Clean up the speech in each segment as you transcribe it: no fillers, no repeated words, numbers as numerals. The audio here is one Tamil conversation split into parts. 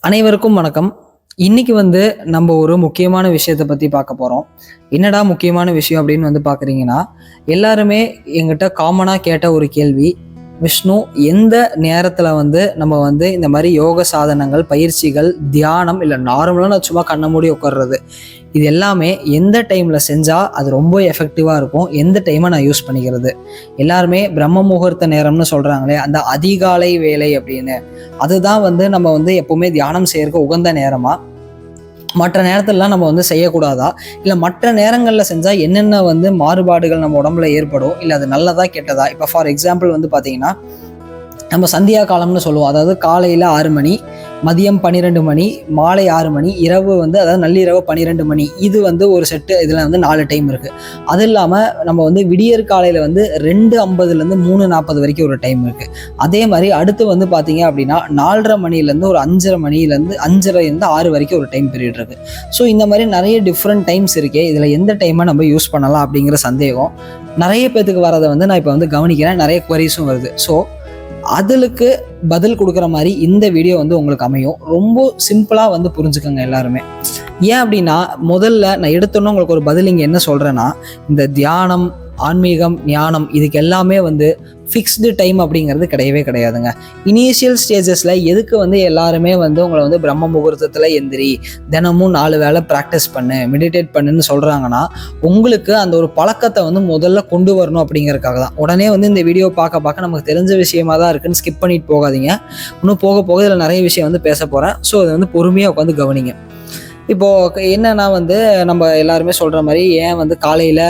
அனைவருக்கும் வணக்கம். இன்னைக்கு நம்ம ஒரு முக்கியமான விஷயத்தை பத்தி பார்க்க போறோம். என்னடா முக்கியமான விஷயம் அப்படின்னு பார்க்குறீங்கன்னா, எல்லாருமே எங்கிட்ட காமனா கேட்ட ஒரு கேள்வி, விஷ்ணு எந்த நேரத்துல நம்ம இந்த மாதிரி யோக சாதனங்கள், பயிற்சிகள், தியானம் இல்லை நார்மலாக நான் சும்மா கண்ண மூடி உட்கார்றது, இது எல்லாமே எந்த டைம்ல செஞ்சா அது ரொம்ப எஃபெக்டிவா இருக்கும், எந்த டைமை நான் யூஸ் பண்ணிக்கிறது. எல்லாருமே பிரம்ம முகூர்த்த நேரம்னு சொல்றாங்களே, அந்த அதிகாலை வேலை அப்படின்னு, அதுதான் நம்ம எப்பவுமே தியானம் செய்யறதுக்கு உகந்த நேரமா, மற்ற நேரத்துலலாம் நம்ம செய்யக்கூடாதா, இல்லை மற்ற நேரங்களில் செஞ்சால் என்னென்ன மாறுபாடுகள் நம்ம உடம்புல ஏற்படும், இல்லை அது நல்லதா கெட்டதா. இப்போ ஃபார் எக்ஸாம்பிள் பார்த்தீங்கன்னா, நம்ம சந்தியா காலம்னு சொல்லுவோம். அதாவது காலையில் 6 மணி, மதியம் 12 மணி, மாலை 6 மணி, இரவு அதாவது நள்ளிரவு 12 மணி. இது ஒரு செட்டு. இதில் 4 டைம் இருக்குது. அது இல்லாமல் நம்ம விடியற் காலையில் 2:50லேருந்து 3:40 வரைக்கும் ஒரு டைம் இருக்குது. அதே மாதிரி அடுத்து பார்த்தீங்க அப்படின்னா 4:30 மணிலேருந்து ஒரு 5:30 மணிலேருந்து 5:30லேருந்து 6 வரைக்கும் ஒரு டைம் பீரியட் இருக்குது. ஸோ இந்த மாதிரி நிறைய டிஃப்ரெண்ட் டைம்ஸ் இருக்கே, இதில் எந்த டைமை நம்ம யூஸ் பண்ணலாம் அப்படிங்கிற சந்தேகம் நிறைய பேத்துக்கு வரதை நான் இப்போ கவனிக்கிறேன். நிறைய குவரிஸும் வருது. ஸோ அதுக்கு பதில் கொடுக்குற மாதிரி இந்த வீடியோ உங்களுக்கு அமையும். ரொம்ப சிம்பிளாக புரிஞ்சுக்கோங்க எல்லாருமே. ஏன் அப்படின்னா, முதல்ல நான் எடுத்தோன்னே உங்களுக்கு ஒரு பதில் இங்கே என்ன சொல்கிறேன்னா, இந்த தியானம், ஆன்மீகம், ஞானம் இதுக்கு எல்லாமே ஃபிக்ஸ்டு டைம் அப்படிங்கிறது கிடையவே கிடையாதுங்க. இனிஷியல் ஸ்டேஜஸில் எதுக்கு எல்லாருமே உங்களை பிரம்ம முகூர்த்தத்தில் எந்திரி, தினமும் 4 வேளை ப்ராக்டிஸ் பண்ணு, மெடிடேட் பண்ணுன்னு சொல்கிறாங்கன்னா, உங்களுக்கு அந்த ஒரு பழக்கத்தை முதல்ல கொண்டு வரணும் அப்படிங்கிறதுக்காக தான். உடனே இந்த வீடியோ பார்க்க நமக்கு தெரிஞ்ச விஷயமா தான் இருக்குன்னு ஸ்கிப் பண்ணிட்டு போகாதீங்க. இன்னும் போக போக இதில் நிறைய விஷயம் பேச போகிறேன். ஸோ அதை பொறுமையாக உட்காந்து கவனிங்க. இப்போது என்னன்னா நம்ம எல்லாருமே சொல்கிற மாதிரி ஏன் காலையில்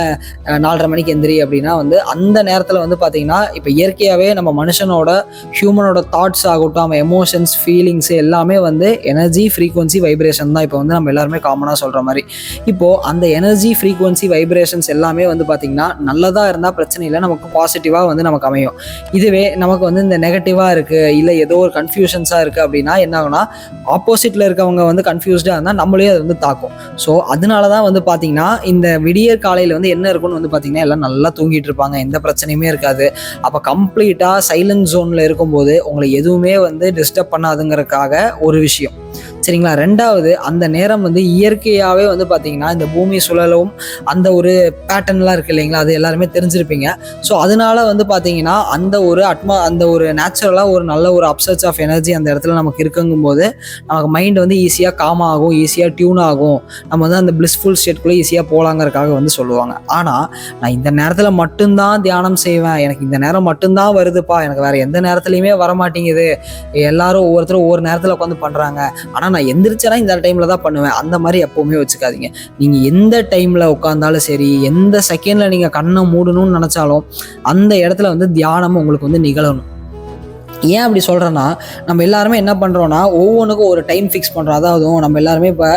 4:30 மணிக்கு எந்திரி அப்படின்னா, அந்த நேரத்தில் பார்த்தீங்கன்னா, இப்போ இயற்கையாகவே நம்ம மனுஷனோட ஹியூமனோட தாட்ஸ் ஆகட்டும், நம்ம எமோஷன்ஸ், ஃபீலிங்ஸு எல்லாமே எனர்ஜி, ஃப்ரீக்வன்சி, வைப்ரேஷன் தான். இப்போ நம்ம எல்லாருமே காமனாக சொல்கிற மாதிரி, இப்போது அந்த எனர்ஜி, ஃப்ரீக்வன்சி, வைப்ரேஷன்ஸ் எல்லாமே பார்த்தீங்கன்னா நல்லதாக இருந்தால் பிரச்சனை இல்லை, நமக்கு பாசிட்டிவாக நமக்கு அமையும். இதுவே நமக்கு இந்த நெகட்டிவாக இருக்குது, இல்லை ஏதோ ஒரு கன்ஃபியூஷன்ஸாக இருக்குது அப்படின்னா என்ன ஆகுனா, ஆப்போசிட்டில் இருக்கவங்க கன்ஃபியூஸ்டாக இருந்தால் நம்மளே அது தாக்கும். ஸோ அதனால தான் பார்த்தீங்கன்னா, இந்த விடியற் காலையில் என்ன இருக்குன்னு பார்த்தீங்கன்னா, எல்லாம் நல்லா தூங்கிட்டு இருப்பாங்க, எந்த பிரச்சனையுமே இருக்காது. அப்போ கம்ப்ளீட்டாக சைலண்ட் ஜோனில் இருக்கும்போது உங்களை எதுவுமே டிஸ்டர்ப் பண்ணாதுங்கிறதுக்காக ஒரு விஷயம். சரிங்களா. ரெண்டாவது, அந்த நேரம் இயற்கையாகவே பார்த்தீங்கன்னா, இந்த பூமி சுழலும் அந்த ஒரு பேட்டர்ன்லாம் இருக்குது இல்லைங்களா, அது எல்லாருமே தெரிஞ்சிருப்பீங்க. ஸோ அதனால பார்த்தீங்கன்னா, அந்த ஒரு நேச்சுரலாக ஒரு நல்ல ஒரு அப்சர்ச் ஆஃப் எனர்ஜி அந்த இடத்துல நமக்கு இருக்குங்கும்போது நமக்கு மைண்ட் ஈஸியாக காம் ஆகும், ஈஸியாக டியூன் ஆகும், நம்ம அந்த பிளிஸ்ஃபுல் ஸ்டேட்குள்ளே ஈஸியாக போகலாங்கிறதுக்காக சொல்லுவாங்க. ஆனால் நான் இந்த நேரத்தில் மட்டும்தான் தியானம் செய்வேன், எனக்கு இந்த நேரம் மட்டும்தான் வருதுப்பா, எனக்கு வேறு எந்த நேரத்துலையுமே வரமாட்டேங்குது, எல்லாரும் ஒவ்வொருத்தரும் ஒவ்வொரு நேரத்தில் உட்காந்து பண்ணுறாங்க, ஆனால் நான் எந்திரிச்சேன்னா இந்த டைமில் தான் பண்ணுவேன், அந்த மாதிரி எப்போவுமே வச்சுக்காதீங்க. நீங்கள் எந்த டைமில் உட்காந்தாலும் சரி, எந்த செகண்டில் நீங்கள் கண்ணை மூடணும்னு நினச்சாலும் அந்த இடத்துல தியானம் உங்களுக்கு நிகழணும். ஏன் அப்படி சொல்கிறேன்னா, நம்ம எல்லாருமே என்ன பண்ணுறோன்னா, ஒவ்வொன்றுக்கும் ஒரு டைம் ஃபிக்ஸ் பண்ணுறோம். அதாவது நம்ம எல்லாருமே இப்போ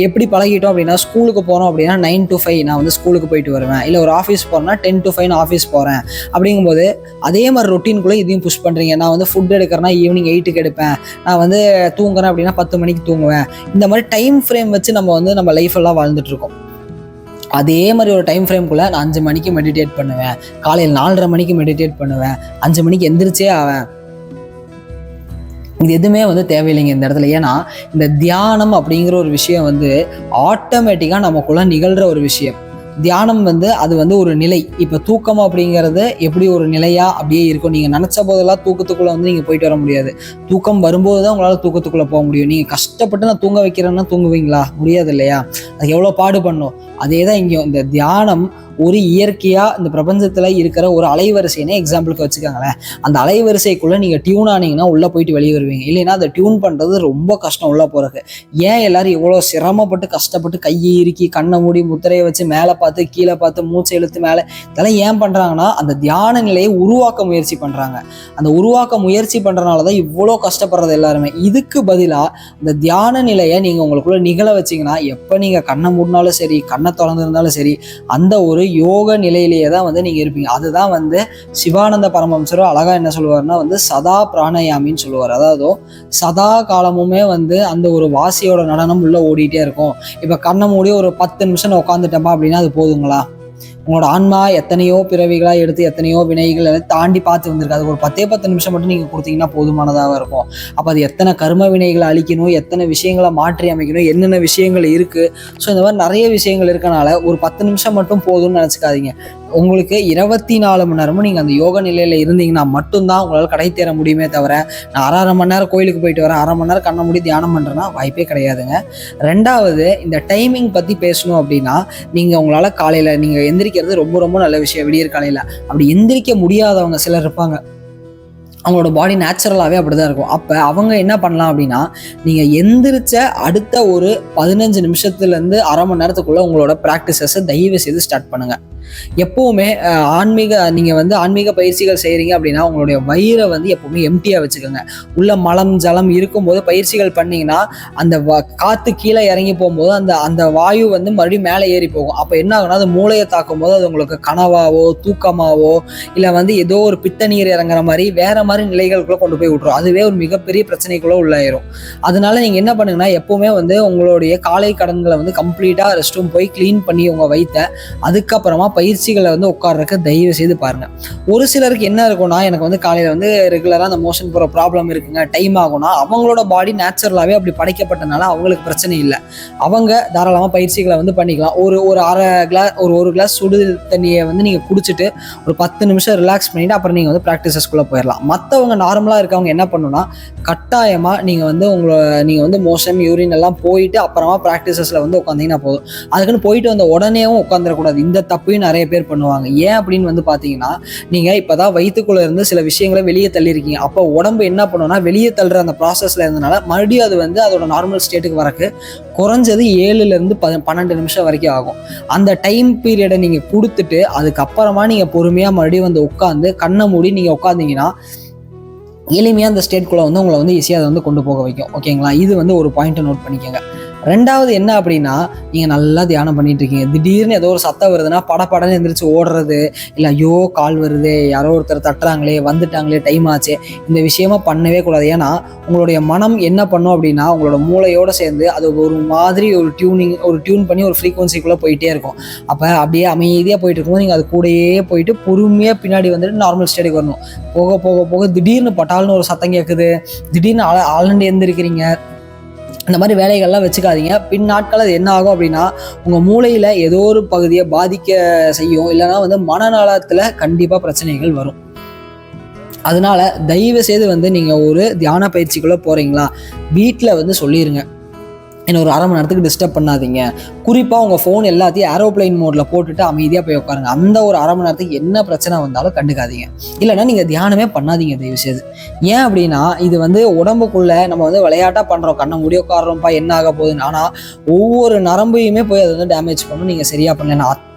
எப்படி பழகிட்டோம் அப்படின்னா, ஸ்கூலுக்கு போகிறோம் அப்படின்னா 9 to 5 நான் ஸ்கூலுக்கு போயிட்டு வருவேன், இல்லை ஒரு ஆஃபீஸ் போகிறேன்னா 10 to 5 நான் ஆஃபீஸ் போகிறேன். அப்படிங்கும்போது அதே மாதிரி ரொட்டீனுக்குள்ளே இதையும் புஷ் பண்ணுறீங்க. நான் ஃபுட் எடுக்கிறேன்னா ஈவினிங் 8க்கு எடுப்பேன், நான் தூங்குறேன் அப்படின்னா 10 மணிக்கு தூங்குவேன். இந்த மாதிரி டைம் ஃப்ரேம் வச்சு நம்ம நம்ம லைஃப் எல்லாம் வாழ்ந்துட்டுருக்கோம். அதே மாதிரி ஒரு டைம் ஃப்ரேம்குள்ளே நான் 5 மணிக்கு மெடிடேட் பண்ணுவேன், காலையில் 4:30 மணிக்கு மெடிடேட் பண்ணுவேன், 5 மணிக்கு எந்திரிச்சே ஆவேன். இது எதுவுமே தேவையில்லைங்க இந்த இடத்துல. ஏன்னா இந்த தியானம் அப்படிங்கிற ஒரு விஷயம் ஆட்டோமேட்டிக்காக நமக்குள்ள நிகழ்கிற ஒரு விஷயம். தியானம் அது ஒரு நிலை. இப்போ தூக்கம் அப்படிங்கிறது எப்படி ஒரு நிலையாக அப்படியே இருக்கும். நீங்கள் நினச்ச போதெல்லாம் தூக்கத்துக்குள்ளே நீங்கள் போயிட்டு வர முடியாது. தூக்கம் வரும்போது தான் உங்களால் தூக்கத்துக்குள்ளே போக முடியும். நீங்கள் கஷ்டப்பட்டு நான் தூங்க வைக்கிறேன்னா தூங்குவீங்களா? முடியாது இல்லையா? அது எவ்வளோ பாடு பண்ணும். அதே தான் இங்கேயும். இந்த தியானம் ஒரு இயற்கையாக இந்த பிரபஞ்சத்தில் இருக்கிற ஒரு அலைவரிசைனே எக்ஸாம்பிளுக்கு வச்சுக்கோங்களேன். அந்த அலைவரிசைக்குள்ளே நீங்கள் டியூன் ஆனீங்கன்னா உள்ளே போயிட்டு வெளியே வருவீங்க. இல்லைன்னா அதை டியூன் பண்ணுறது ரொம்ப கஷ்டம் உள்ளே போகிறதுக்கு. ஏன் எல்லோரும் இவ்வளோ சிரமப்பட்டு கஷ்டப்பட்டு கையை இறுக்கி கண்ணை மூடி முத்திரையை வச்சு மேலே பார்த்து கீழே பார்த்து மூச்சை இழுத்து மேலே இதெல்லாம் ஏன் பண்ணுறாங்கன்னா, அந்த தியான நிலையை உருவாக்க முயற்சி பண்ணுறாங்க. அந்த உருவாக்க முயற்சி பண்ணுறதுனால தான் இவ்வளோ கஷ்டப்படுறது எல்லாருமே. இதுக்கு பதிலாக இந்த தியான நிலையை நீங்கள் உங்களுக்குள்ளே நிகழ வச்சிங்கன்னா, எப்போ நீங்கள் கண்ணை மூடினாலும் சரி, கண்ணை திறந்துருந்தாலும் சரி, அந்த ஒரு யோக நிலையிலேயே தான் நீங்கள் இருப்பீங்க. அதுதான் சிவானந்த பரமஹம்சர் அழகா என்ன சொல்லுவாருன்னா, சதா பிராணயாமின்னு சொல்லுவார். அதாவது சதா காலமுமே அந்த ஒரு வாசியோட நடனம் உள்ள ஓடிட்டே இருக்கும். இப்போ கண்ணை மூடி ஒரு 10 நிமிஷம் உட்காந்துட்டப்பா அப்படின்னா அது போதுங்களா? உங்களோட ஆன்மா எத்தனையோ பிறவிகளாக எடுத்து எத்தனையோ வினைகளை தாண்டி பார்த்து வந்திருக்கு. அதுக்கு ஒரு 10 நிமிஷம் மட்டும் நீங்கள் கொடுத்தீங்கன்னா போதுமானதாக இருக்கும். அப்போ அது எத்தனை கர்ம வினைகளை அழிக்கணும், எத்தனை விஷயங்களை மாற்றி அமைக்கணும், என்னென்ன விஷயங்கள் இருக்குது. ஸோ இந்த மாதிரி நிறைய விஷயங்கள் இருக்கனால ஒரு 10 நிமிஷம் மட்டும் போதும்னு நினச்சிக்காதீங்க. உங்களுக்கு 24 மணி நேரமும் நீங்கள் அந்த யோக நிலையில் இருந்தீங்கன்னா மட்டும்தான் உங்களால் கடை தேர முடியுமே தவிர, நான் அரை மணி நேரம் கோயிலுக்கு போயிட்டு வரேன், அரை மணி நேரம் கண்ண மூடி தியானம் பண்ணுறேன்னா வாய்ப்பே கிடையாதுங்க. ரெண்டாவது, இந்த டைமிங் பற்றி பேசணும் அப்படின்னா, நீங்கள் உங்களால் காலையில் நீங்கள் எந்திரிக்கிறது ரொம்ப ரொம்ப நல்ல விஷயம். விடியற் காலையில் அப்படி எந்திரிக்க முடியாதவங்க சிலர் இருப்பாங்க. அவங்களோட பாடி நேச்சுரலாகவே அப்படி தான் இருக்கும். அப்போ அவங்க என்ன பண்ணலாம் அப்படின்னா, நீங்கள் எந்திரிச்ச அடுத்த ஒரு 15 நிமிஷத்துலேருந்து அரை மணி நேரத்துக்குள்ளே உங்களோட ப்ராக்டிசஸை தயவு செய்து ஸ்டார்ட் பண்ணுங்கள். எப்போவுமே ஆன்மீக பயிற்சிகள் செய்கிறீங்க அப்படின்னா உங்களுடைய வயிறை எப்போவுமே எம்டியாக வச்சுக்கோங்க. உள்ள மலம் ஜலம் இருக்கும்போது பயிற்சிகள் பண்ணிங்கன்னா அந்த காற்று கீழே இறங்கி போகும்போது அந்த வாயு மறுபடியும் மேலே ஏறி போகும். அப்போ என்ன ஆகுனா, அது மூளையை தாக்கும் போது அது உங்களுக்கு கனவாவோ தூக்கமாவோ இல்லை ஏதோ ஒரு பித்த நீர் இறங்குற மாதிரி வேற மாதிரி நிலைகளுக்குள்ள கொண்டு போய் விட்டுரும். அதுவே ஒரு மிகப்பெரிய பிரச்சனைக்குள்ள உள்ளாயிரும். அதனால நீங்கள் என்ன பண்ணுங்கன்னா, எப்போவுமே உங்களுடைய காலை கடன்களை கம்ப்ளீட்டாக ரெஸ்ட் ரூம் போய் க்ளீன் பண்ணி உங்கள் வயிற்றை அதுக்கப்புறமா பயிற்சிகளை உட்கார்றதுக்கு தயவு செய்து பாருங்க. ஒரு சிலருக்கு என்ன இருக்கும்னா, எனக்கு காலையில் ரெகுலராக அந்த மோஷன் போகிற ப்ராப்ளம் இருக்குங்க, டைம் ஆகும்னா, அவங்களோட பாடி நேச்சுரலாகவே அப்படி படைக்கப்பட்டனால அவங்களுக்கு பிரச்சனை இல்லை. அவங்க தாராளமாக பயிற்சிகளை பண்ணிக்கலாம். ஒரு கிளாஸ் சுடு தண்ணியை நீங்கள் குடிச்சிட்டு ஒரு 10 நிமிஷம் ரிலாக்ஸ் பண்ணிட்டு அப்புறம் நீங்கள் ப்ராக்டிசஸ்குள்ளே போயிடலாம். மற்றவங்க நார்மலாக இருக்கவங்க என்ன பண்ணுன்னா, கட்டாயமாக நீங்கள் மோஷன் யூரின் எல்லாம் போயிட்டு அப்புறமா ப்ராக்டிசஸில் உட்காந்தீங்கன்னா போதும். அதுக்குன்னு போயிட்டு வந்த உடனேவும் உட்காந்துடக்கூடாது. இந்த தப்பையும் நிறைய பேர் பண்ணுவாங்க. ஏன் அப்படின்னு பார்த்தீங்கன்னா, நீங்கள் இப்போ தான் வயிற்றுக்குள்ளே இருந்து சில விஷயங்களை வெளியே தள்ளியிருக்கீங்க. அப்போ உடம்பு என்ன பண்ணுன்னா, வெளியே தள்ளுற அந்த ப்ராசஸில் இருந்தனால மறுபடியும் அது அதோட நார்மல் ஸ்டேட்டுக்கு வரக்கு குறைஞ்சது 7லேருந்து 12 நிமிஷம் வரைக்கும் ஆகும். அந்த டைம் பீரியடை நீங்கள் கொடுத்துட்டு அதுக்கப்புறமா நீங்கள் பொறுமையாக மறுபடியும் உட்காந்து கண்ணை மூடி நீங்கள் உட்காந்தீங்கன்னா எளிமையாக அந்த ஸ்டேட்குள்ளே உங்களை ஈஸியாக அதை கொண்டு போக வைக்கும். ஓகேங்களா? இது ஒரு பாயிண்ட்டை நோட் பண்ணிக்கோங்க. ரெண்டாவது என்ன அப்படின்னா, நீங்கள் நல்லா தியானம் பண்ணிட்டு இருக்கீங்க, திடீர்னு ஏதோ ஒரு சத்தம் வருதுன்னா படப்படன்னு எந்திரிச்சு ஓடுறது, இல்லை ஐயோ கால் வருது, யாரோ ஒருத்தர் தட்டுறாங்களே, வந்துட்டாங்களே, டைம் ஆச்சு, இந்த விஷயமா பண்ணவே கூடாது. ஏன்னா உங்களுடைய மனம் என்ன பண்ணும் அப்படின்னா, உங்களோட மூளையோடு சேர்ந்து அது ஒரு மாதிரி ஒரு டியூன் பண்ணி ஒரு ஃப்ரீக்வன்சிக்குள்ளே போயிட்டே இருக்கும். அப்போ அப்படியே அமைதியாக போயிட்டு இருக்கும்போது நீங்கள் அது கூடயே போயிட்டு பொறுமையாக பின்னாடி நார்மல் ஸ்டேட்டுக்கு வரணும். போக போக போக திடீர்னு பட்டால்னு ஒரு சத்தம் கேட்குது, திடீர்னு ஆழ்ந்து எந்திரிக்கிறீங்க, இந்த மாதிரி வேலைகள்லாம் வச்சுக்காதீங்க. பின் நாட்கள் அது என்ன ஆகும் அப்படின்னா, உங்கள் மூளையில் ஏதோ ஒரு பகுதியை பாதிக்க செய்யும், இல்லைனா மனநலத்தில் கண்டிப்பாக பிரச்சனைகள் வரும். அதனால தயவு செய்து நீங்கள் ஒரு தியான பயிற்சிக்குள்ளே போகிறீங்களா, வீட்டில் சொல்லிடுங்க, என்ன ஒரு அரை மணி நேரத்துக்கு டிஸ்டர்ப் பண்ணாதீங்க. குறிப்பாக உங்கள் ஃபோன் எல்லாத்தையும் ஏரோப்ளைன் மோடில் போட்டுட்டு அமைதியாக போய் உட்காருங்க. அந்த ஒரு அரை மணி நேரத்துக்கு என்ன பிரச்சனை வந்தாலும் கண்டுக்காதீங்க. இல்லைன்னா நீங்கள் தியானமே பண்ணாதீங்க தயவுசெய்து. ஏன் அப்படின்னா, இது உடம்புக்குள்ளே நம்ம விளையாட்டாக பண்ணுறோம், கண்ணை மூடி உட்காடுறோம்ப்பா என்ன ஆக போகுதுன்னு. ஆனால் ஒவ்வொரு நரம்பையுமே போய் அதை டேமேஜ் பண்ணணும். நீங்கள் சரியாக பண்ணலைன்னா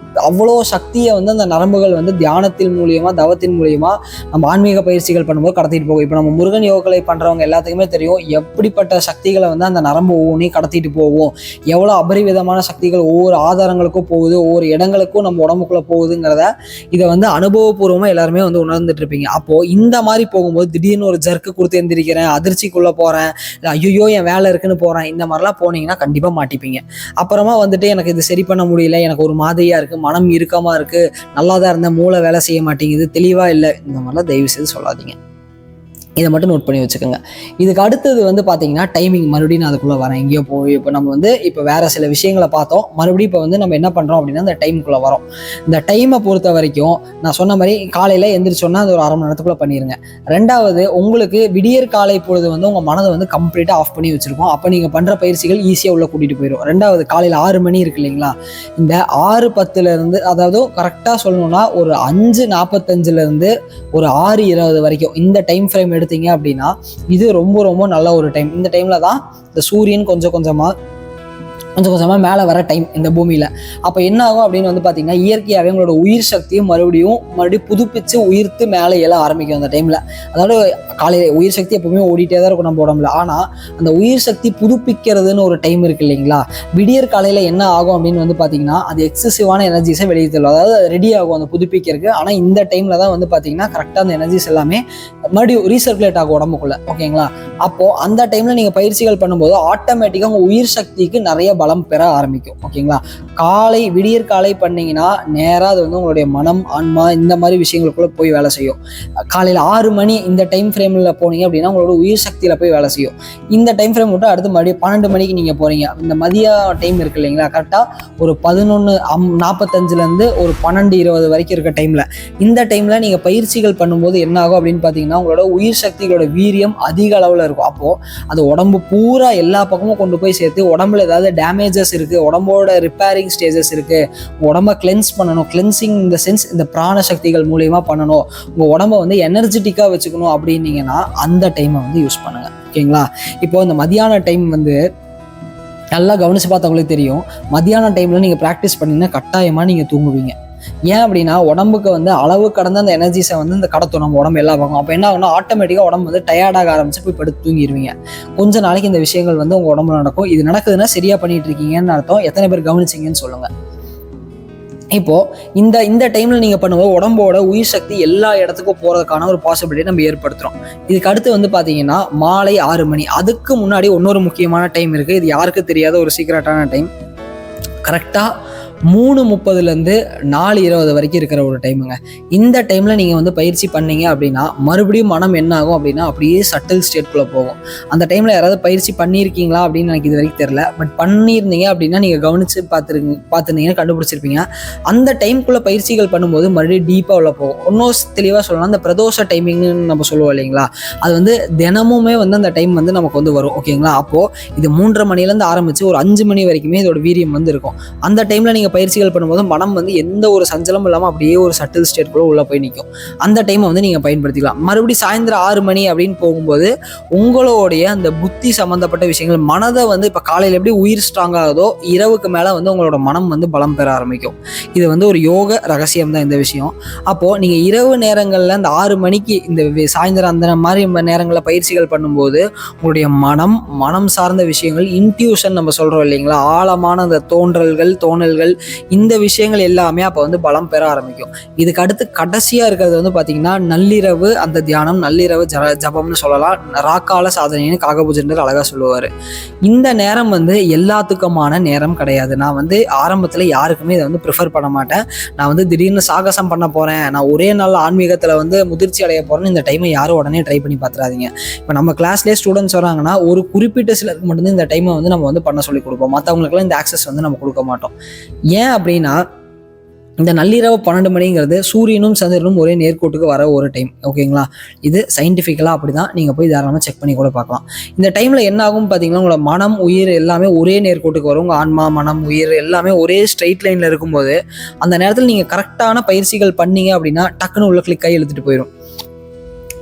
அவ்வளோ சக்தியை அந்த நரம்புகள் தியானத்தின் மூலியமா தவத்தின் மூலியமா நம்ம ஆன்மீக பயிற்சிகள் பண்ணும்போது கடத்திட்டு போகும். இப்போ நம்ம முருகன் யோகக்கலை பண்றவங்க எல்லாத்துக்குமே தெரியும் எப்படிப்பட்ட சக்திகளை அந்த நரம்பு ஒவ்வொன்றையும் கடத்திட்டு போகும், எவ்வளோ அபரிவிதமான சக்திகள் ஒவ்வொரு ஆதாரங்களுக்கும் போகுது, ஒவ்வொரு இடங்களுக்கும் நம்ம உடம்புக்குள்ள போகுதுங்கிறத இதை அனுபவபூர்வமா எல்லாருமே உணர்ந்துட்டு இருப்பீங்க. அப்போ இந்த மாதிரி போகும்போது திடீர்னு ஒரு ஜர்க்கு கொடுத்து எந்திரிக்கிறேன், அதிர்ச்சிக்குள்ள போறேன், ஐயோ என் வேலை இருக்குன்னு போறேன், இந்த மாதிரிலாம் போனீங்கன்னா கண்டிப்பா மாட்டிப்பீங்க. அப்புறமா எனக்கு இது சரி பண்ண முடியல, எனக்கு ஒரு மாதிரியா இருக்கு, மனம் இறுக்கமா இருக்கு, நல்லா தான் இருந்த மூளை வேலை செய்ய மாட்டேங்குது, தெளிவா இல்லை, இந்த மாதிரிலாம் தயவு செய்து சொல்லாதீங்க. இதை மட்டும் நோட் பண்ணி வச்சுக்கோங்க. இதுக்கு அடுத்தது பார்த்தீங்கன்னா டைமிங். மறுபடியும் நான் அதுக்குள்ளே வரேன், எங்கேயோ போய் இப்போ நம்ம இப்போ வேறு சில விஷயங்களை பார்த்தோம், மறுபடியும் இப்போ நம்ம என்ன பண்ணுறோம் அப்படின்னா இந்த டைமுக்குள்ளே வரோம். இந்த டைமை பொறுத்த வரைக்கும் நான் சொன்ன மாதிரி காலையில் எந்திரிச்சோன்னா அது ஒரு அரை மணி நேரத்துக்குள்ளே பண்ணிடுங்க. ரெண்டாவது, உங்களுக்கு விடியற் காலை பொழுது உங்கள் மனதை கம்ப்ளீட்டாக ஆஃப் பண்ணி வச்சுருக்கோம். அப்போ நீங்கள் பண்ணுற பயிற்சிகள் ஈஸியாக உள்ளே கூட்டிகிட்டு போயிடும். ரெண்டாவது, காலையில் 6 மணி இருக்கு இல்லைங்களா, இந்த 6:10 அதாவது கரெக்டாக சொல்லணும்னா ஒரு 5:45 ஒரு 6:20 வரைக்கும் இந்த டைம் ஃப்ரேம் எடுத்தீங்க அப்படின்னா இது ரொம்ப ரொம்ப நல்ல ஒரு டைம். இந்த டைம்ல தான் இந்த சூரியன் கொஞ்சம் கொஞ்சமாக மேலே வர டைம் இந்த பூமியில். அப்போ என்ன ஆகும் அப்படின்னு பார்த்தீங்கன்னா, இயற்கையாகவே உங்களோட உயிர் சக்தியும் மறுபடியும் புதுப்பிச்சு உயிர்த்து மேலே எழ ஆரம்பிக்கும் அந்த டைமில். அதாவது காலையில் உயிர் சக்தி எப்பவுமே ஓடிட்டே தான் இருக்கும் நம்ம உடம்புல. ஆனால் அந்த உயிர் சக்தி புதுப்பிக்கிறதுன்னு ஒரு டைம் இருக்கு இல்லைங்களா, விடியற் காலையில் என்ன ஆகும் அப்படின்னு பார்த்தீங்கன்னா, அது எக்ஸசிவான எனர்ஜிஸை வெளியே தரும். அதாவது ரெடி ஆகும் அந்த புதுப்பிக்கிறதுக்கு. ஆனால் இந்த டைமில் தான் பார்த்தீங்கன்னா கரெக்டாக அந்த எனர்ஜிஸ் எல்லாமே மறுபடியும் ரீசர்க்குலேட் ஆகும் உடம்புக்குள்ள. ஓகேங்களா? அப்போ அந்த டைம்ல நீங்க பயிற்சிகள் பண்ணும்போது ஆட்டோமேட்டிக்கா உங்க உயிர் சக்திக்கு நிறைய பலம் பெற ஆரம்பிக்கும். ஓகேங்களா? விடியற் காலை பண்ணீங்கன்னா நேரா அது வந்து உங்களுடைய மனம், ஆன்மா இந்த மாதிரி விஷயங்களுக்குள்ள போய் வேலை செய்யும். காலையில 6 மணி இந்த டைம் ஃப்ரேம்ல போனீங்க அப்படின்னா உங்களோட உயிர் சக்தியில போய் வேலை செய்யும். இந்த டைம் ஃப்ரேம் விட்டு அடுத்து மறுபடியும் 12 மணிக்கு நீங்க போறீங்க. இந்த மதிய டைம் இருக்கு இல்லைங்களா, கரெக்டா ஒரு 11:45 ஒரு 12:20 வரைக்கும் இருக்க டைம்ல, இந்த டைம்ல நீங்க பயிற்சிகள் பண்ணும்போது என்ன ஆகும் அப்படின்னு பாத்தீங்கன்னா உங்களோட உயிர் சக்திகளோட வீரியம் அதிக அளவுல இருக்கும். அப்போ அது உடம்பு பூரா எல்லா பக்கமும் கொண்டு போய் சேர்த்து உடம்புல ஏதாவது டேமேஜஸ் இருக்கு, உடம்போட ரிப்பேரிங் ஸ்டேஜஸ் இருக்கு, உடம்ப கிளென்ஸ் பண்ணணும். கிளென்சிங் இந்த சென்ஸ் இந்த பிராண சக்திகள் மூலியமா பண்ணணும், உங்க உடம்ப வந்து எனர்ஜெட்டிக்கா வச்சுக்கணும் அப்படின்னீங்கன்னா அந்த டைமை வந்து யூஸ் பண்ணுங்க. ஓகேங்களா? இப்போ இந்த மதியான டைம் வந்து நல்லா கவனிச்சு பார்த்தவங்களுக்கு தெரியும். மதியான டைம்ல நீங்க ப்ராக்டிஸ் பண்ணீங்கன்னா கட்டாயமா நீங்க தூங்குவீங்க. ஏன் அப்படின்னா உடம்புக்கு வந்து அளவு கடந்த அந்த எனர்ஜிஸை வந்து இந்த கடத்தும் நம்ம உடம்பு எல்லா பக்கம். அப்போ என்ன ஆகும்னா ஆட்டோமேட்டிக்காக உடம்பு வந்து டயர்டாக ஆரம்பிச்சு போய் படுத்து தூங்கிடுவீங்க. கொஞ்ச நாளைக்கு இந்த விஷயங்கள் வந்து உங்க உடம்புல நடக்கும். இது நடக்குதுன்னா சரியா பண்ணிட்டு இருக்கீங்கன்னு அர்த்தம். எத்தனை பேர் கவனிச்சிங்கன்னு சொல்லுங்க. இப்போ இந்த டைம்ல நீங்க பண்ணும்போது உடம்போட உயிர் சக்தி எல்லா இடத்துக்கும் போறதுக்கான ஒரு பாசிபிலிட்டி நம்ம ஏற்படுத்துறோம். இதுக்கு அடுத்து வந்து பாத்தீங்கன்னா மாலை 6 மணி. அதுக்கு முன்னாடி இன்னொரு முக்கியமான டைம் இருக்கு. இது யாருக்கு தெரியாத ஒரு சீக்ரெட்டான டைம். கரெக்டா 3:30 4:20 வரைக்கும் இருக்கிற ஒரு டைமுங்க. இந்த டைம்ல நீங்க வந்து பயிற்சி பண்ணீங்க அப்படின்னா மறுபடியும் மனம் என்ன ஆகும் அப்படின்னா அப்படியே சட்டில் ஸ்டேட்குள்ள போகும். அந்த டைம்ல யாராவது பயிற்சி பண்ணியிருக்கீங்களா அப்படின்னு எனக்கு இது வரைக்கும் தெரியல. பட் பண்ணியிருந்தீங்க அப்படின்னா நீங்க கவனிச்சு பார்த்துருந்தீங்கன்னா கண்டுபிடிச்சிருப்பீங்க. அந்த டைம்குள்ள பயிற்சிகள் பண்ணும்போது மறுபடியும் டீப்பா உள்ள போகும். இன்னும் தெளிவா சொல்லலாம், அந்த பிரதோஷ டைமிங்னு நம்ம சொல்லுவோம் இல்லைங்களா, அது வந்து தினமுமே வந்து அந்த டைம் வந்து நமக்கு வந்து வரும். ஓகேங்களா? அப்போ இது 3:30 மணிலேருந்து ஆரம்பிச்சு ஒரு 5 மணி வரைக்குமே இதோட வீரியம் வந்து இருக்கும். அந்த டைம்ல நீங்க பயிற்சிகள் பண்ணும்போது மனம் வந்து எந்த ஒரு சஞ்சலமும் இல்லாமல் அப்படியே ஒரு சட்டில் ஸ்டேட்குள்ள உள்ள போய் நிற்கும். அந்த டைமை வந்து நீங்க பயன்படுத்திக்கலாம். மறுபடியும் சாயந்தரம் 6 மணி அப்படின்னு போகும்போது உங்களுடைய அந்த புத்தி சம்பந்தப்பட்ட விஷயங்கள், மனதை வந்து இப்போ காலையில் எப்படி உயிர் ஸ்ட்ராங் ஆகுதோ இரவுக்கு மேலே வந்து உங்களோட மனம் வந்து பலம் பெற ஆரம்பிக்கும். இது வந்து ஒரு யோக ரகசியம் தான் இந்த விஷயம். அப்போ நீங்க இரவு நேரங்களில் இந்த 6 மணிக்கு இந்த சாயந்தரம் அந்த மாதிரி நேரங்களில் பயிற்சிகள் பண்ணும்போது உங்களுடைய மனம் சார்ந்த விஷயங்கள், இன்ட்யூஷன் நம்ம சொல்றோம் இல்லைங்களா, ஆழமான அந்த தோணல்கள் இந்த விஷயங்கள் எல்லாமே அப்போ வந்து பலம் பெற ஆரம்பிக்கும். இதுக்கு அடுத்து கடைசியா இருக்கிறது வந்து பாத்தீங்கன்னா நள்ளிரவு அந்த தியானம், நள்ளிரவு ஜபம்னு சொல்லலாம். ராக்கால சாதனைன்னு காகபூஜர் அழகா சொல்லுவாரு. இந்த நேரம் வந்து எல்லாத்துக்குமான நேரம் கிடையாது. நான் வந்து ஆரம்பத்துல யாருக்குமே இதை வந்து ப்ரிஃபர் பண்ண மாட்டேன். நான் வந்து திடீர்னு சாகசம் பண்ண போறேன், நான் ஒரே நாள் ஆன்மீகத்துல வந்து முதிர்ச்சி அடைய போறேன்னு இந்த டைமை யாரும் உடனே ட்ரை பண்ணி பார்த்துறாதீங்க. இப்போ நம்ம கிளாஸ்லேயே ஸ்டூடெண்ட்ஸ் வராங்கன்னா ஒரு குறிப்பிட்ட சிலருக்கு மட்டும்தான் இந்த டைமை வந்து நம்ம வந்து பண்ண சொல்லி கொடுப்போம். மற்றவங்களுக்குலாம் இந்த ஆக்சஸ் வந்து நம்ம கொடுக்க மாட்டோம். ஏன் அப்படின்னா இந்த நள்ளிரவு 12 மணிங்கிறது சூரியனும் சந்திரனும் ஒரே நேர்கோட்டுக்கு வர ஒரு டைம். ஓகேங்களா? இது சயின்டிஃபிக்கலாக அப்படிதான். நீங்கள் போய் தாராளமாக செக் பண்ணி கூட பார்க்கலாம். இந்த டைமில் என்ன ஆகும் பார்த்தீங்கன்னா உங்களோட மனம் உயிர் எல்லாமே ஒரே நேர்கோட்டுக்கு வரும். உங்கள் ஆன்மா, மனம், உயிர் எல்லாமே ஒரே ஸ்ட்ரெயிட் லைனில் இருக்கும்போது அந்த நேரத்தில் நீங்கள் கரெக்டான பயிற்சிகள் பண்ணீங்க அப்படின்னா டக்குன்னு உள்ள கிளிக்காகி இழுத்துட்டு போயிடும்.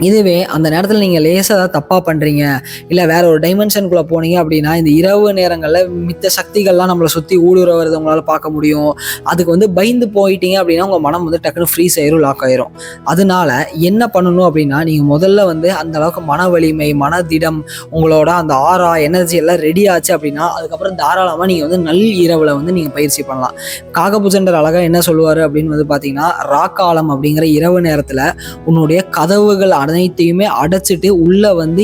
இதுவே அந்த நேரத்தில் நீங்கள் லேசாக ஏதாவது தப்பாக பண்ணுறீங்க, இல்லை வேற ஒரு டைமென்ஷனுக்குள்ளே போனீங்க அப்படின்னா இந்த இரவு நேரங்களில் மித்த சக்திகள்லாம் நம்மளை சுற்றி ஊடுருவ வருது உங்களால் பார்க்க முடியும். அதுக்கு வந்து பயந்து போயிட்டீங்க அப்படின்னா உங்கள் மனம் வந்து டக்குன்னு ஃப்ரீஸ் ஆயிரும், லாக் ஆயிரும். அதனால என்ன பண்ணணும் அப்படின்னா நீங்கள் முதல்ல வந்து அந்த அளவுக்கு மன வலிமை, மனதிடம், உங்களோட அந்த ஆரா எனர்ஜி எல்லாம் ரெடி ஆச்சு அப்படின்னா அதுக்கப்புறம் தாராளமாக நீங்கள் வந்து இரவில் வந்து நீங்கள் பயிற்சி பண்ணலாம். காகபூஜர் அழகாக என்ன சொல்லுவார் அப்படின்னு வந்து பார்த்தீங்கன்னா ராக்காலம் அப்படிங்கிற இரவு நேரத்தில் உன்னுடைய கதவுகள் அனைத்தையுமே அடைச்சிட்டு உள்ள வந்து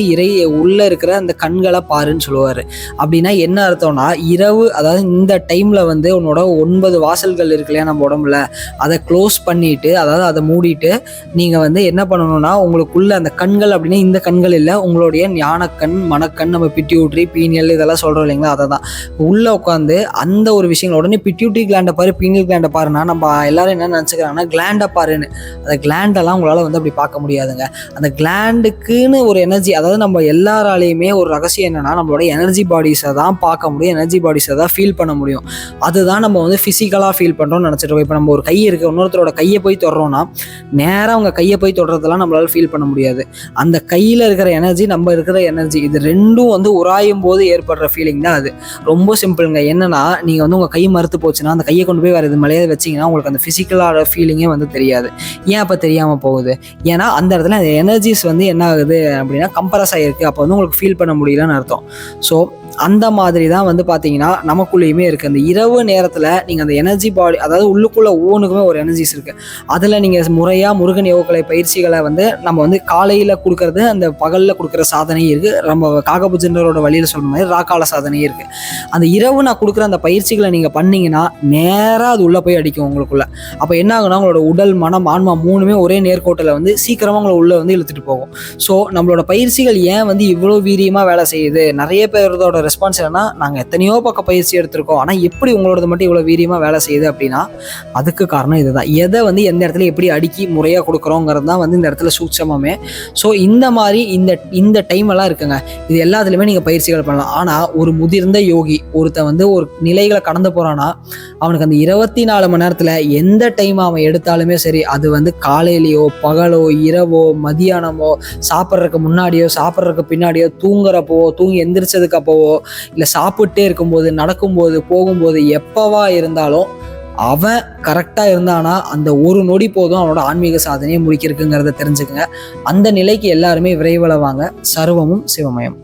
உள்ள இருக்கிற அந்த கண்களை பாருன்னு சொல்லுவாரு. அப்படின்னா என்ன அர்த்தம்னா இரவு, அதாவது இந்த டைம்ல வந்து உன்னோட 9 வாசல்கள் இருக்கு இல்லையா நம்ம உடம்புல, அதை க்ளோஸ் பண்ணிட்டு, அதாவது அதை மூடிட்டு நீங்க வந்து என்ன பண்ணணும்னா உங்களுக்குள்ள அந்த கண்கள் அப்படின்னா இந்த கண்கள் இல்லை, உங்களுடைய ஞானக்கண், மனக்கண், நம்ம பிட்யூட்ரி, பீனியல் இதெல்லாம் சொல்றோம் இல்லைங்களா, அதை தான் உள்ள உட்காந்து அந்த ஒரு விஷயங்கள். உடனே பிட்யூட்ரி கிளாண்டை பாரு, பீனியல் கிளாண்டை பாருன்னா நம்ம எல்லாரும் என்ன நினைச்சுக்கிறாங்கன்னா கிளாண்டை பாருன்னு. அந்த கிளாண்டெல்லாம் உங்களால வந்து அப்படி பார்க்க முடியாதுங்க. அந்த கிளாண்டுக்குன்னு ஒரு எனர்ஜி, அதாவது நம்ம எல்லாராலையுமே ஒரு ரகசியம் என்னன்னா நம்மளோட எனர்ஜி பாடிஸை தான் பார்க்க முடியும், எனர்ஜி பாடிஸை தான் ஃபீல் பண்ண முடியும். அதுதான் நம்ம வந்து ஃபிசிக்கலாக ஃபீல் பண்ணுறோம்னு நினச்சிட்டு. இப்போ நம்ம ஒரு கை இருக்குது, இன்னொருத்தரோட கையை போய் தொடுறோம்னா நேராக அவங்க கையை போய் தொடுறதெல்லாம் நம்மளால ஃபீல் பண்ண முடியாது. அந்த கையில் இருக்கிற எனர்ஜி, நம்ம இருக்கிற எனர்ஜி, இது ரெண்டும் வந்து உராயும் போது ஏற்படுற ஃபீலிங் தான் அது. ரொம்ப சிம்பிளுங்க. என்னன்னா நீங்கள் வந்து உங்கள் கை மறுத்து போச்சுன்னா அந்த கையை கொண்டு போய் வேறு இது மேலேயே வச்சிங்கன்னா உங்களுக்கு அந்த ஃபிசிக்கலான ஃபீலிங்கே வந்து தெரியாது. ஏன் அப்போ தெரியாமல் போகுது? ஏன்னா அந்த இடத்துல அந்த எனர்ஜிஸ் வந்து என்ன ஆகுது அப்படின்னா கம்ப்ரஸ் ஆகிருக்கு. அப்போ வந்து உங்களுக்கு ஃபீல் பண்ண முடியலன்னு அர்த்தம். ஸோ அந்த மாதிரி தான் வந்து பார்த்தீங்கன்னா நமக்குள்ளேயுமே இருக்குது. அந்த இரவு நேரத்தில் நீங்கள் அந்த எனர்ஜி பாடி, அதாவது உள்ளுக்குள்ளே ஒவ்வொன்றுக்குமே ஒரு எனர்ஜிஸ் இருக்குது. அதில் நீங்கள் முறையாக முருகன் யோகக்கலை பயிற்சிகளை வந்து நம்ம வந்து காலையில் கொடுக்கறது, அந்த பகலில் கொடுக்குற சாதனையும் இருக்குது. நம்ம காகபுஜனரோட வழியில் சொல்கிற மாதிரி ராக்கால சாதனையும் இருக்குது. அந்த இரவு நான் கொடுக்குற அந்த பயிற்சிகளை நீங்கள் பண்ணீங்கன்னா நேராக அது உள்ளே போய் அடிக்கும் உங்களுக்குள்ள. அப்போ என்ன ஆகுனா உங்களோட உடல், மனம், ஆன்மா மூணுமே ஒரே நேர்கோட்டில் வந்து சீக்கிரமாக உங்களை உள்ளே வந்து இழுத்துட்டு போகும். ஸோ நம்மளோட பயிற்சிகள் ஏன் வந்து இவ்வளோ வீரியமாக வேலை செய்யுது, நிறைய பேரோட ரெஸ்பான்ஸ் என்னன்னா, நாங்கள் எத்தனையோ பக்கம் பயிற்சி எடுத்திருக்கோம், ஆனால் எப்படி உங்களோட மட்டும் இவ்வளோ வீரியமாக வேலை செய்யுது அப்படின்னா அதுக்கு காரணம் இதுதான். எதை வந்து எந்த இடத்துல எப்படி அடுக்கி முறையாக கொடுக்குறோங்கிறது தான் வந்து இந்த இடத்துல சூட்சமே. ஸோ இந்த மாதிரி இந்த டைம் எல்லாம் இருக்குங்க, இது எல்லாத்துலேயுமே நீங்கள் பயிற்சிகள் பண்ணலாம். ஆனால் ஒரு முதிர்ந்த யோகி ஒருத்தன் வந்து ஒரு நிலைகளை கடந்து போகிறான்னா அவனுக்கு அந்த 24 மணி நேரத்தில் எந்த டைம் அவன் எடுத்தாலுமே சரி, அது வந்து காலையிலையோ பகலோ இரவோ மதியானமோ சாப்பிட்றதுக்கு முன்னாடியோ சாப்பிட்றதுக்கு பின்னாடியோ தூங்குறப்போ தூங்கி எந்திரிச்சதுக்கு அப்போவோ இல்லை சாப்பிட்டே இருக்கும்போது நடக்கும்போது போகும்போது எப்பவா இருந்தாலும் அவன் கரெக்டாக இருந்தானா அந்த ஒரு நொடி போதும் அவனோட ஆன்மீக சாதனையை முடிக்கிறதுங்கிறத தெரிஞ்சுக்கங்க. அந்த நிலைக்கு எல்லாருமே விரைவில் வாங்க. சர்வமும் சிவமயம்.